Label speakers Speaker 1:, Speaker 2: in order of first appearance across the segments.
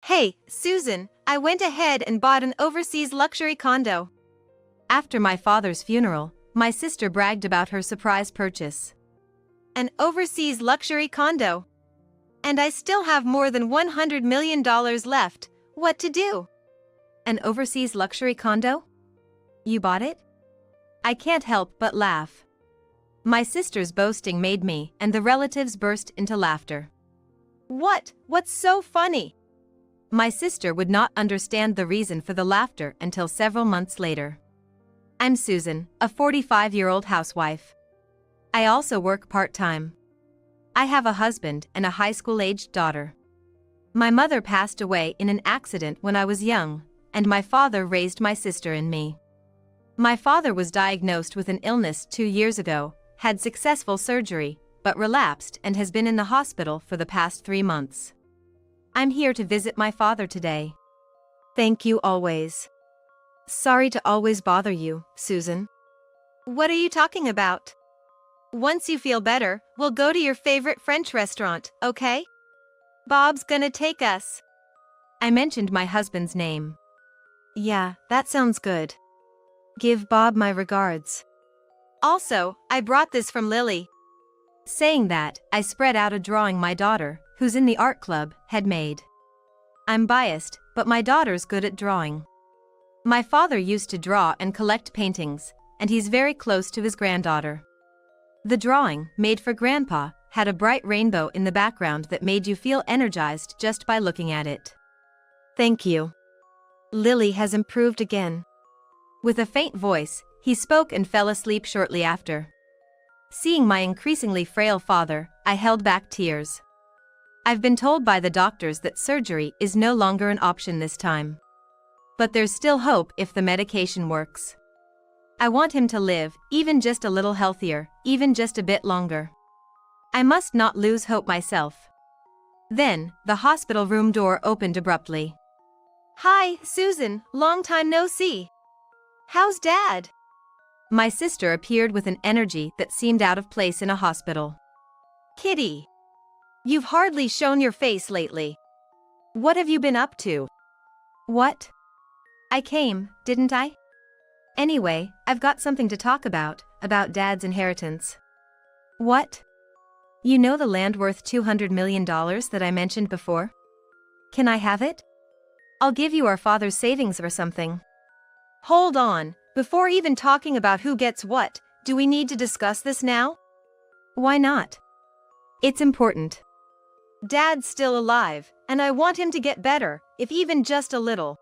Speaker 1: Hey, Susan, I went ahead and bought an overseas luxury condo. After my father's funeral, my sister bragged about her surprise purchase. An overseas luxury condo. And I still have more than $100 million left. What to do? An overseas luxury condo? You bought it? I can't help but laugh. My sister's boasting made me and the relatives burst into laughter. What? What's so funny? My sister would not understand the reason for the laughter until several months later. I'm Susan, a 45-year-old housewife. I also work part-time. I have a husband and a high school-aged daughter. My mother passed away in an accident when I was young, and my father raised my sister and me. My father was diagnosed with an illness 2 years ago, had successful surgery, but relapsed and has been in the hospital for the past 3 months. I'm here to visit my father today. Thank you always. Sorry to always bother you, Susan. What are you talking about? Once you feel better, we'll go to your favorite French restaurant, okay? Bob's gonna take us. I mentioned my husband's name. Yeah, that sounds good. Give Bob my regards. Also, I brought this from Lily. Saying that, I spread out a drawing my daughter, who's in the art club, had made. I'm biased, but my daughter's good at drawing. My father used to draw and collect paintings, and he's very close to his granddaughter. The drawing, made for Grandpa, had a bright rainbow in the background that made you feel energized just by looking at it. Thank you. Lily has improved again. With a faint voice, he spoke and fell asleep shortly after. Seeing my increasingly frail father, I held back tears. I've been told by the doctors that surgery is no longer an option this time. But there's still hope if the medication works. I want him to live, even just a little healthier, even just a bit longer. I must not lose hope myself. Then, the hospital room door opened abruptly. Hi, Susan, long time no see. How's Dad? My sister appeared with an energy that seemed out of place in a hospital. Kitty, you've hardly shown your face lately. What have you been up to? What? I came, didn't I? Anyway, I've got something to talk about Dad's inheritance. What? You know the land worth $200 million that I mentioned before? Can I have it? I'll give you our father's savings or something. Hold on, before even talking about who gets what, do we need to discuss this now? Why not? It's important. Dad's still alive, and I want him to get better, if even just a little.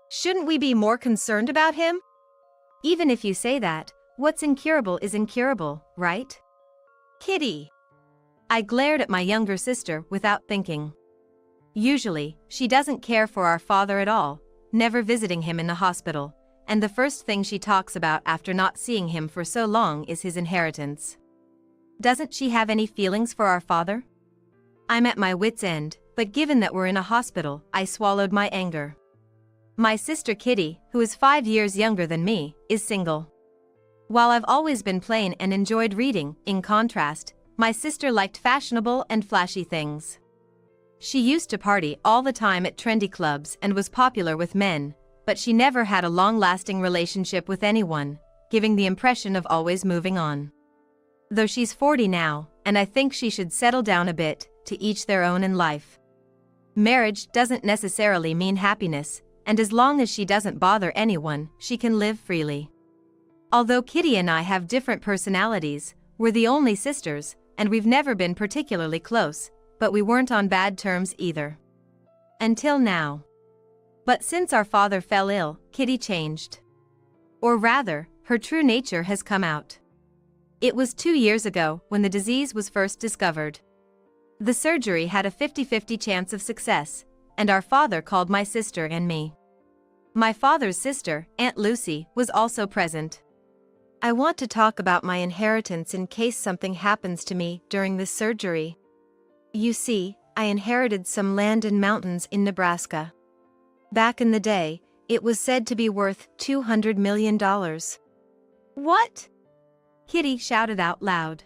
Speaker 1: Shouldn't we be more concerned about him? Even if you say that, what's incurable is incurable, right? Kitty. I glared at my younger sister without thinking. Usually, she doesn't care for our father at all, never visiting him in the hospital, and the first thing she talks about after not seeing him for so long is his inheritance. Doesn't she have any feelings for our father? I'm at my wit's end, but given that we're in a hospital, I swallowed my anger. My sister Kitty, who is 5 years younger than me, is single. While I've always been plain and enjoyed reading, in contrast, my sister liked fashionable and flashy things. She used to party all the time at trendy clubs and was popular with men, but she never had a long-lasting relationship with anyone, giving the impression of always moving on. Though she's 40 now, and I think she should settle down a bit, to each their own in life. Marriage doesn't necessarily mean happiness, and as long as she doesn't bother anyone, she can live freely. Although Kitty and I have different personalities, we're the only sisters, and we've never been particularly close, but we weren't on bad terms either. Until now. But since our father fell ill, Kitty changed. Or rather, her true nature has come out. It was 2 years ago when the disease was first discovered. The surgery had a 50-50 chance of success, and our father called my sister and me. My father's sister, Aunt Lucy, was also present. I want to talk about my inheritance in case something happens to me during this surgery. You see, I inherited some land and mountains in Nebraska. Back in the day, it was said to be worth $200 million. What? Kitty shouted out loud.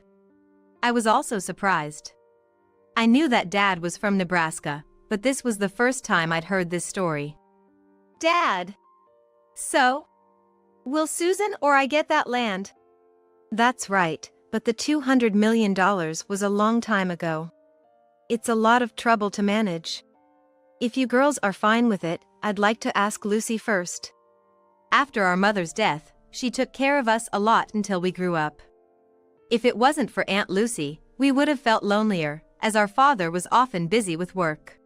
Speaker 1: I was also surprised. I knew that Dad was from Nebraska, but this was the first time I'd heard this story. Dad! So? Will Susan or I get that land? That's right, but the $200 million was a long time ago. It's a lot of trouble to manage. If you girls are fine with it, I'd like to ask Lucy first. After our mother's death, she took care of us a lot until we grew up. If it wasn't for Aunt Lucy, we would have felt lonelier, as our father was often busy with work.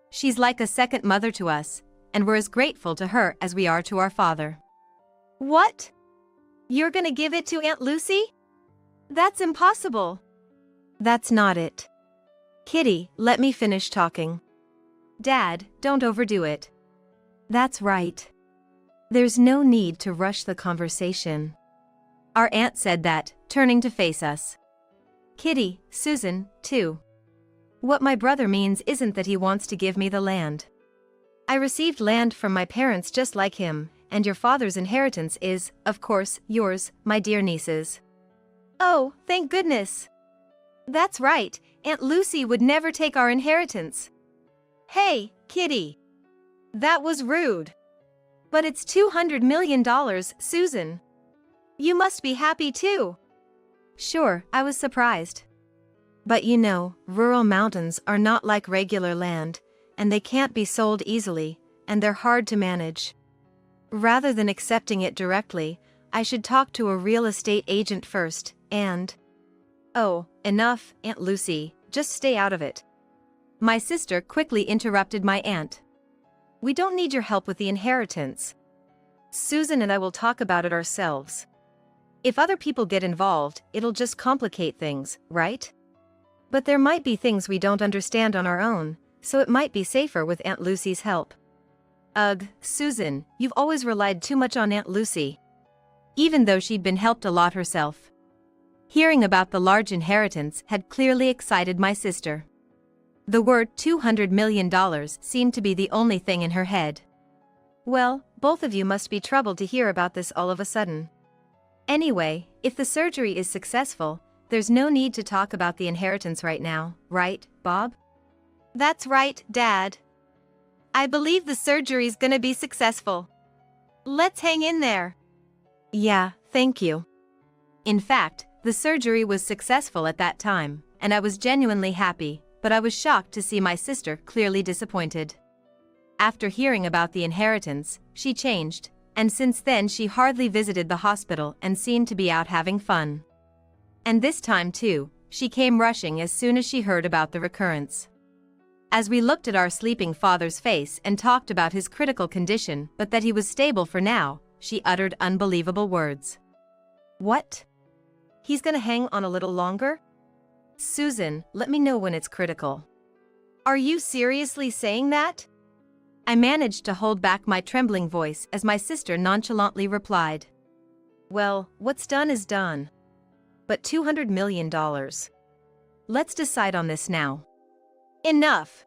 Speaker 1: She's like a second mother to us, and we're as grateful to her as we are to our father. What? You're gonna give it to Aunt Lucy? That's impossible. That's not it. Kitty, let me finish talking. Dad, don't overdo it. That's right. There's no need to rush the conversation. Our aunt said that, turning to face us. Kitty, Susan, too. What my brother means isn't that he wants to give me the land. I received land from my parents just like him, and your father's inheritance is, of course, yours, my dear nieces. Oh, thank goodness. That's right, Aunt Lucy would never take our inheritance. Hey, Kitty. That was rude. But it's $200 million, Susan. You must be happy too. Sure, I was surprised. But you know, rural mountains are not like regular land, and they can't be sold easily, and they're hard to manage. Rather than accepting it directly, I should talk to a real estate agent first, and... Oh, enough, Aunt Lucy, just stay out of it. My sister quickly interrupted my aunt. We don't need your help with the inheritance. Susan and I will talk about it ourselves. If other people get involved, it'll just complicate things, right? But there might be things we don't understand on our own, so it might be safer with Aunt Lucy's help. Ugh, Susan, you've always relied too much on Aunt Lucy. Even though she'd been helped a lot herself. Hearing about the large inheritance had clearly excited my sister. The word $200 million seemed to be the only thing in her head. Well, both of you must be troubled to hear about this all of a sudden. Anyway, if the surgery is successful, there's no need to talk about the inheritance right now, right, Bob? That's right, Dad. I believe the surgery's gonna be successful. Let's hang in there. Yeah, thank you. In fact, the surgery was successful at that time, and I was genuinely happy, but I was shocked to see my sister clearly disappointed. After hearing about the inheritance, she changed, and since then she hardly visited the hospital and seemed to be out having fun. And this time too, she came rushing as soon as she heard about the recurrence. As we looked at our sleeping father's face and talked about his critical condition but that he was stable for now, she uttered unbelievable words. What? He's gonna hang on a little longer? Susan, let me know when it's critical. Are you seriously saying that? I managed to hold back my trembling voice as my sister nonchalantly replied. Well, what's done is done. But $200 million. Let's decide on this now. Enough.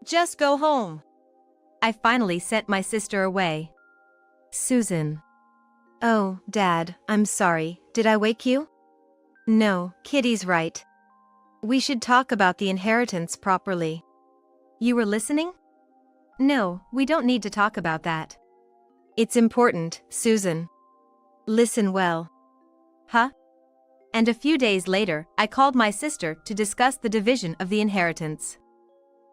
Speaker 1: Just go home. I finally sent my sister away. Susan. Oh, Dad, I'm sorry, did I wake you? No, Kitty's right. We should talk about the inheritance properly. You were listening? No, we don't need to talk about that. It's important, Susan. Listen well. Huh? And a few days later, I called my sister to discuss the division of the inheritance.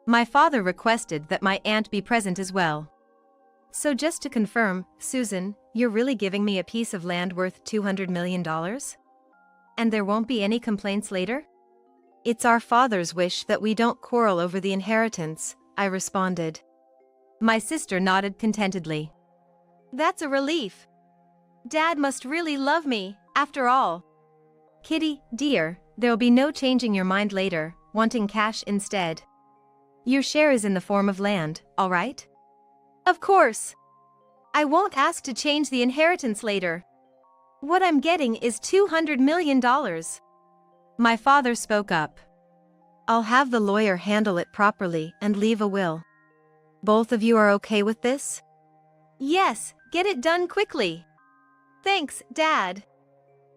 Speaker 1: My father requested that my aunt be present as well. So just to confirm, Susan, you're really giving me a piece of land worth $200 million? And there won't be any complaints later? It's our father's wish that we don't quarrel over the inheritance, I responded. My sister nodded contentedly. That's a relief. Dad must really love me, after all. Kitty, dear, there'll be no changing your mind later, wanting cash instead. Your share is in the form of land, all right? Of course. I won't ask to change the inheritance later. What I'm getting is $200 million. My father spoke up. I'll have the lawyer handle it properly and leave a will. Both of you are okay with this? Yes, get it done quickly. Thanks, Dad.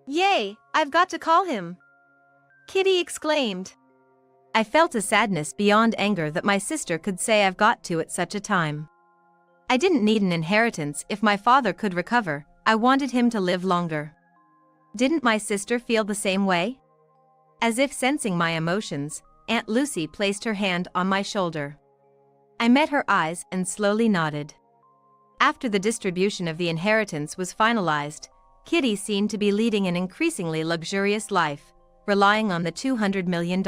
Speaker 1: Yay, I've got to call him. Kitty exclaimed. I felt a sadness beyond anger that my sister could say I've got to at such a time. I didn't need an inheritance if my father could recover. I wanted him to live longer. Didn't my sister feel the same way? As if sensing my emotions, Aunt Lucy placed her hand on my shoulder. I met her eyes and slowly nodded. After the distribution of the inheritance was finalized, Kitty seemed to be leading an increasingly luxurious life, relying on the $200 million.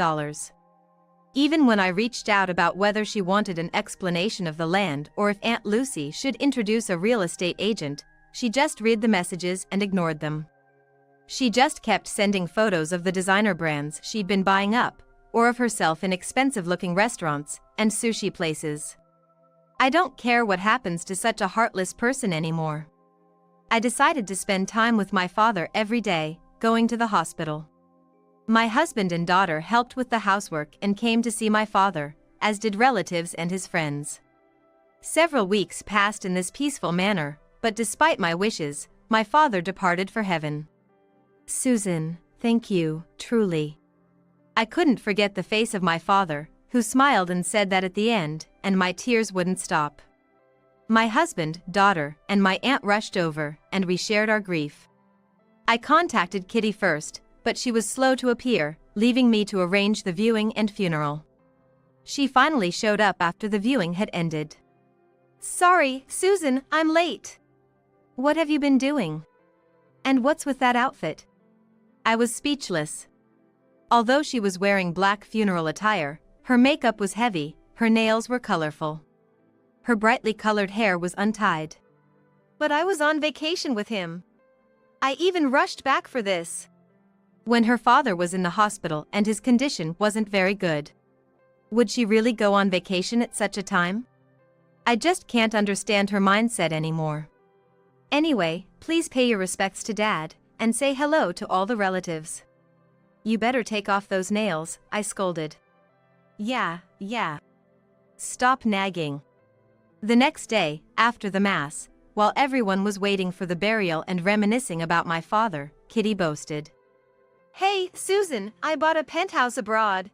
Speaker 1: Even when I reached out about whether she wanted an explanation of the land or if Aunt Lucy should introduce a real estate agent, she just read the messages and ignored them. She just kept sending photos of the designer brands she'd been buying up, or of herself in expensive-looking restaurants and sushi places. I don't care what happens to such a heartless person anymore. I decided to spend time with my father every day, going to the hospital. My husband and daughter helped with the housework and came to see my father, as did relatives and his friends. Several weeks passed in this peaceful manner, but despite my wishes, my father departed for heaven. Susan, thank you, truly. I couldn't forget the face of my father, who smiled and said that at the end, and my tears wouldn't stop. My husband, daughter, and my aunt rushed over, and we shared our grief. I contacted Kitty first, but she was slow to appear, leaving me to arrange the viewing and funeral. She finally showed up after the viewing had ended. Sorry, Susan, I'm late. What have you been doing? And what's with that outfit? I was speechless. Although she was wearing black funeral attire, her makeup was heavy, her nails were colorful. Her brightly colored hair was untied. But I was on vacation with him. I even rushed back for this. When her father was in the hospital and his condition wasn't very good. Would she really go on vacation at such a time? I just can't understand her mindset anymore. Anyway, please pay your respects to Dad, and say hello to all the relatives. You better take off those nails, I scolded. Yeah. Stop nagging. The next day, after the Mass, while everyone was waiting for the burial and reminiscing about my father, Kitty boasted. Hey, Susan, I bought a penthouse abroad.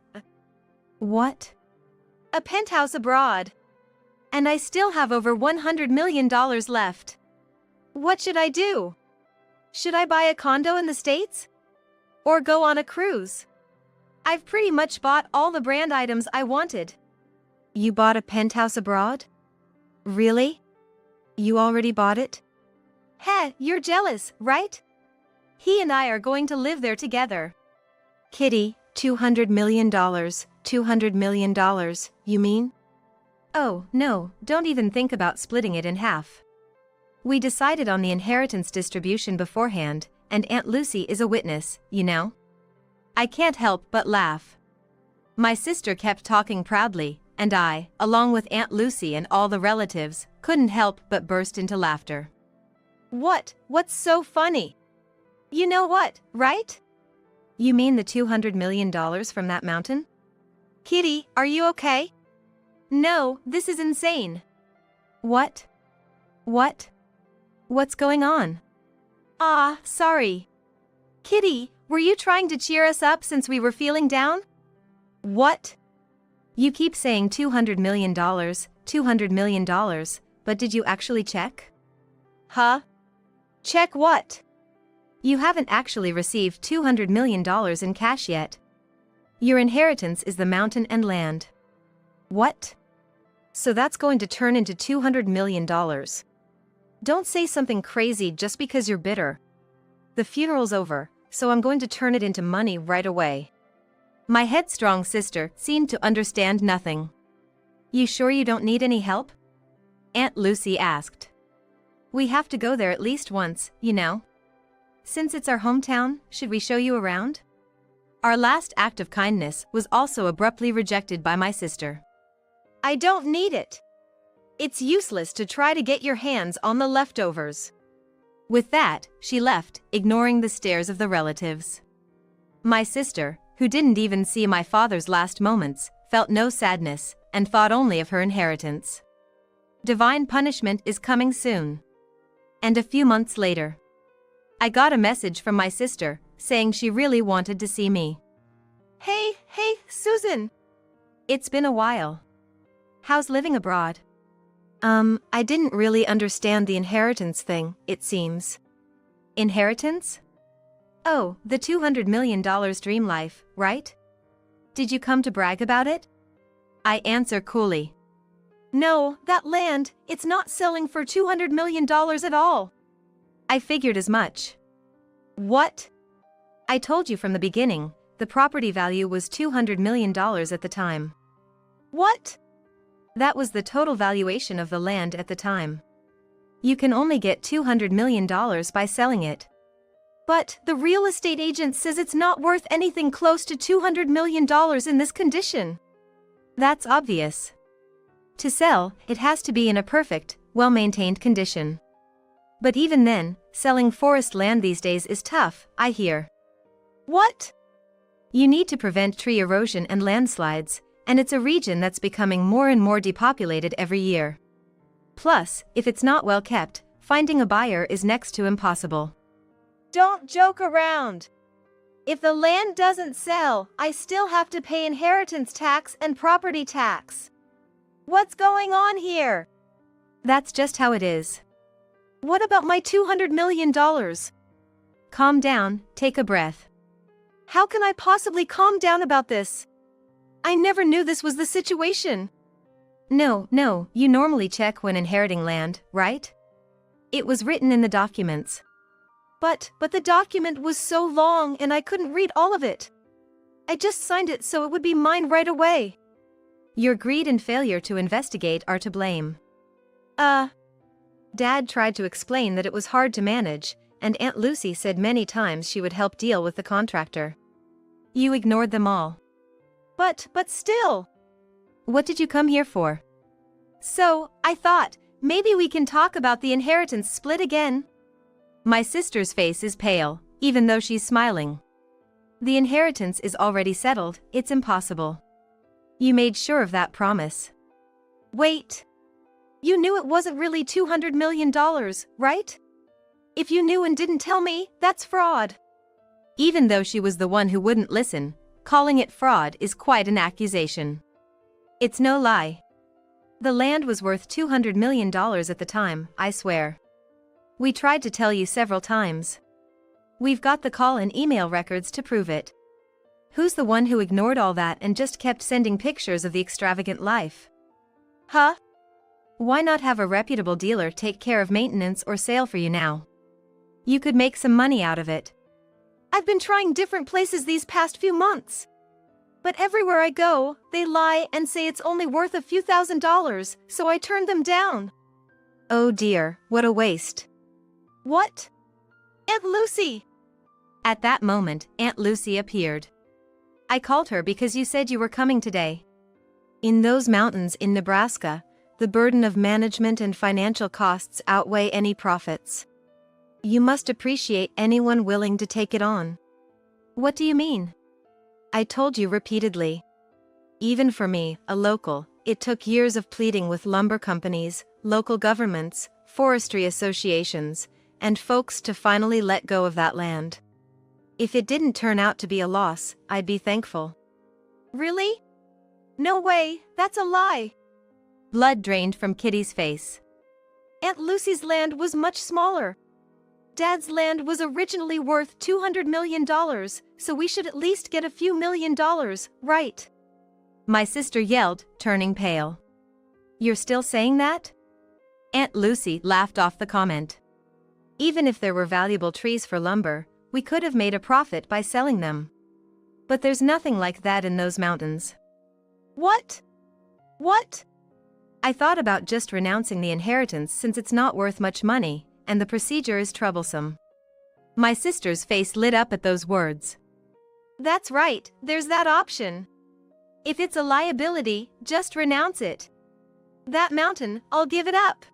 Speaker 1: What? A penthouse abroad. And I still have over $100 million left. What should I do? Should I buy a condo in the States? Or go on a cruise? I've pretty much bought all the brand items I wanted. You bought a penthouse abroad? Really? You already bought it? Heh, you're jealous, right? He and I are going to live there together. Kitty, $200 million, $200 million, you mean? Oh, no, don't even think about splitting it in half. We decided on the inheritance distribution beforehand, and Aunt Lucy is a witness, you know? I can't help but laugh. My sister kept talking proudly, and I, along with Aunt Lucy and all the relatives, couldn't help but burst into laughter. What's so funny? You know what, right? You mean the $200 million from that mountain? Kitty, are you okay? No, this is insane. What? What's going on? Sorry. Kitty, were you trying to cheer us up since we were feeling down? What? You keep saying $200 million, $200 million, but did you actually check? Huh? Check what? You haven't actually received $200 million in cash yet. Your inheritance is the mountain and land. What? So that's going to turn into $200 million. Don't say something crazy just because you're bitter. The funeral's over, so I'm going to turn it into money right away. My headstrong sister seemed to understand nothing. You sure you don't need any help? Aunt Lucy asked. We have to go there at least once, you know. Since it's our hometown, should we show you around? Our last act of kindness was also abruptly rejected by my sister. I don't need it. It's useless to try to get your hands on the leftovers. With that, she left, ignoring the stares of the relatives. My sister, who didn't even see my father's last moments, felt no sadness, and thought only of her inheritance. Divine punishment is coming soon. And a few months later, I got a message from my sister, saying she really wanted to see me. Hey, Susan, It's been a while. How's living abroad? I didn't really understand the inheritance thing, it seems. Inheritance? Oh, the $200 million dream life, right? Did you come to brag about it? I answer coolly. No, that land, it's not selling for $200 million at all. I figured as much. What? I told you from the beginning, the property value was $200 million at the time. What? That was the total valuation of the land at the time. You can only get $200 million by selling it. But the real estate agent says it's not worth anything close to $200 million in this condition. That's obvious. To sell, it has to be in a perfect, well-maintained condition. But even then, selling forest land these days is tough, I hear. What? You need to prevent tree erosion and landslides, and it's a region that's becoming more and more depopulated every year. Plus, if it's not well kept, finding a buyer is next to impossible. Don't joke around. If the land doesn't sell, I still have to pay inheritance tax and property tax. What's going on here? That's just how it is. What about my $200 million? Calm down, take a breath. How can I possibly calm down about this? I never knew this was the situation. No, you normally check when inheriting land, right? It was written in the documents. But the document was so long and I couldn't read all of it. I just signed it so it would be mine right away. Your greed and failure to investigate are to blame. Dad tried to explain that it was hard to manage, and Aunt Lucy said many times she would help deal with the contractor. You ignored them all. But still. What did you come here for? So, I thought, maybe we can talk about the inheritance split again. My sister's face is pale, even though she's smiling. The inheritance is already settled, it's impossible. You made sure of that promise. Wait. You knew it wasn't really $200 million, right? If you knew and didn't tell me, that's fraud. Even though she was the one who wouldn't listen, calling it fraud is quite an accusation. It's no lie. The land was worth $200 million at the time, I swear. We tried to tell you several times. We've got the call and email records to prove it. Who's the one who ignored all that and just kept sending pictures of the extravagant life? Huh? Why not have a reputable dealer take care of maintenance or sale for you now? You could make some money out of it. I've been trying different places these past few months. But everywhere I go, they lie and say it's only worth a few $1,000s, so I turned them down. Oh dear, what a waste. What? Aunt Lucy! At that moment, Aunt Lucy appeared. I called her because you said you were coming today. In those mountains in Nebraska, the burden of management and financial costs outweigh any profits. You must appreciate anyone willing to take it on. What do you mean? I told you repeatedly. Even for me, a local, it took years of pleading with lumber companies, local governments, forestry associations, and folks to finally let go of that land. If it didn't turn out to be a loss, I'd be thankful. Really? No way, that's a lie. Blood drained from Kitty's face. Aunt Lucy's land was much smaller. Dad's land was originally worth $200 million, so we should at least get a few $1,000,000, right? My sister yelled, turning pale. You're still saying that? Aunt Lucy laughed off the comment. Even if there were valuable trees for lumber, we could have made a profit by selling them. But there's nothing like that in those mountains. What? What? I thought about just renouncing the inheritance since it's not worth much money, and the procedure is troublesome. My sister's face lit up at those words. That's right, there's that option. If it's a liability, just renounce it. That mountain, I'll give it up.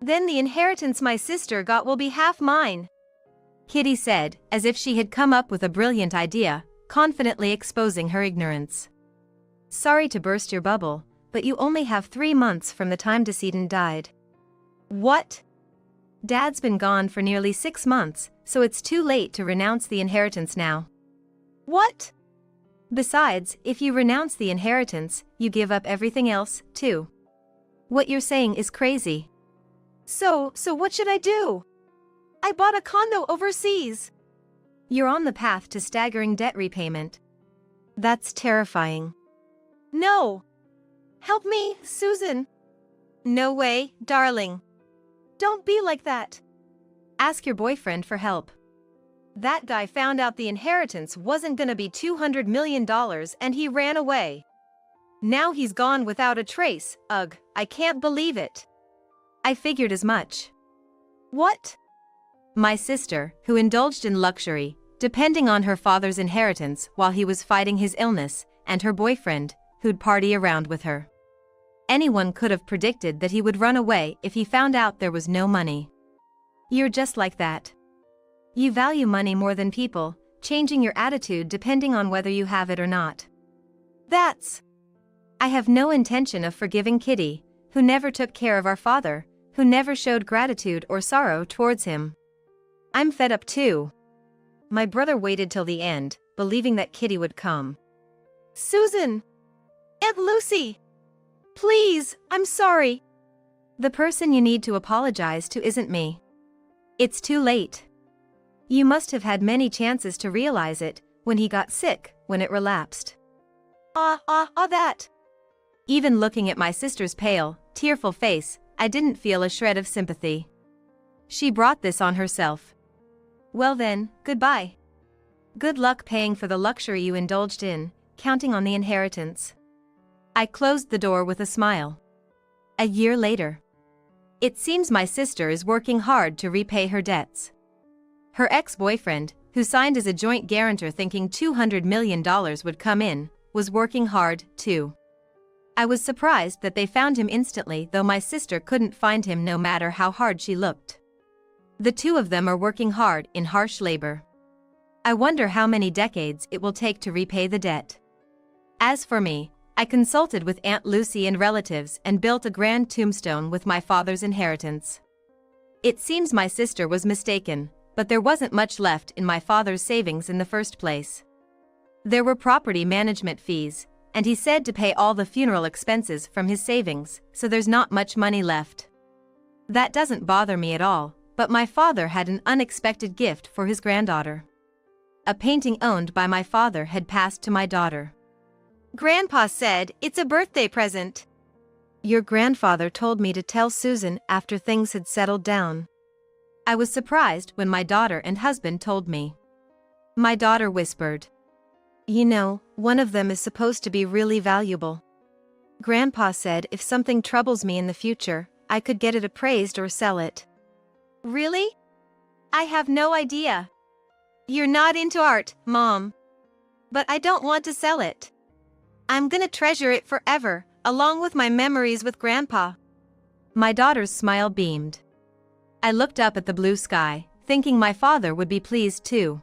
Speaker 1: Then the inheritance my sister got will be half mine. Kitty said, as if she had come up with a brilliant idea, confidently exposing her ignorance. Sorry to burst your bubble, but you only have 3 months from the time decedent died. What? Dad's been gone for nearly 6 months, so it's too late to renounce the inheritance now. What? Besides, if you renounce the inheritance, you give up everything else, too. What you're saying is crazy.
Speaker 2: So what should I do? I bought a condo overseas.
Speaker 1: You're on the path to staggering debt repayment. That's terrifying.
Speaker 2: No. Help me, Susan.
Speaker 1: No way, darling.
Speaker 2: Don't be like that.
Speaker 1: Ask your boyfriend for help. That guy found out the inheritance wasn't gonna be $200 million and he ran away. Now he's gone without a trace. Ugh, I can't believe it. I figured as much.
Speaker 2: What?
Speaker 1: My sister, who indulged in luxury, depending on her father's inheritance while he was fighting his illness, and her boyfriend, who'd party around with her. Anyone could have predicted that he would run away if he found out there was no money. You're just like that. You value money more than people, changing your attitude depending on whether you have it or not. I have no intention of forgiving Kitty, who never took care of our father, who never showed gratitude or sorrow towards him. I'm fed up too. My brother waited till the end, believing that Kitty would come.
Speaker 2: Susan! Aunt Lucy! Please, I'm sorry.
Speaker 1: The person you need to apologize to isn't me. It's too late. You must have had many chances to realize it, when he got sick, when it relapsed.
Speaker 2: That.
Speaker 1: Even looking at my sister's pale, tearful face, I didn't feel a shred of sympathy. She brought this on herself. Well then, goodbye. Good luck paying for the luxury you indulged in, counting on the inheritance. I closed the door with a smile. A year later. It seems my sister is working hard to repay her debts. Her ex-boyfriend, who signed as a joint guarantor thinking $200 million would come in, was working hard, too. I was surprised that they found him instantly, though my sister couldn't find him no matter how hard she looked. The two of them are working hard in harsh labor. I wonder how many decades it will take to repay the debt. As for me, I consulted with Aunt Lucy and relatives and built a grand tombstone with my father's inheritance. It seems my sister was mistaken, but there wasn't much left in my father's savings in the first place. There were property management fees, and he said to pay all the funeral expenses from his savings, so there's not much money left. That doesn't bother me at all, but my father had an unexpected gift for his granddaughter. A painting owned by my father had passed to my daughter.
Speaker 2: Grandpa said it's a birthday present.
Speaker 1: Your grandfather told me to tell Susan after things had settled down. I was surprised when my daughter and husband told me. My daughter whispered, "You know, one of them is supposed to be really valuable. Grandpa said if something troubles me in the future, I could get it appraised or sell it."
Speaker 2: Really? I have no idea. You're not into art, Mom. But I don't want to sell it. I'm gonna treasure it forever, along with my memories with Grandpa.
Speaker 1: My daughter's smile beamed. I looked up at the blue sky, thinking my father would be pleased too.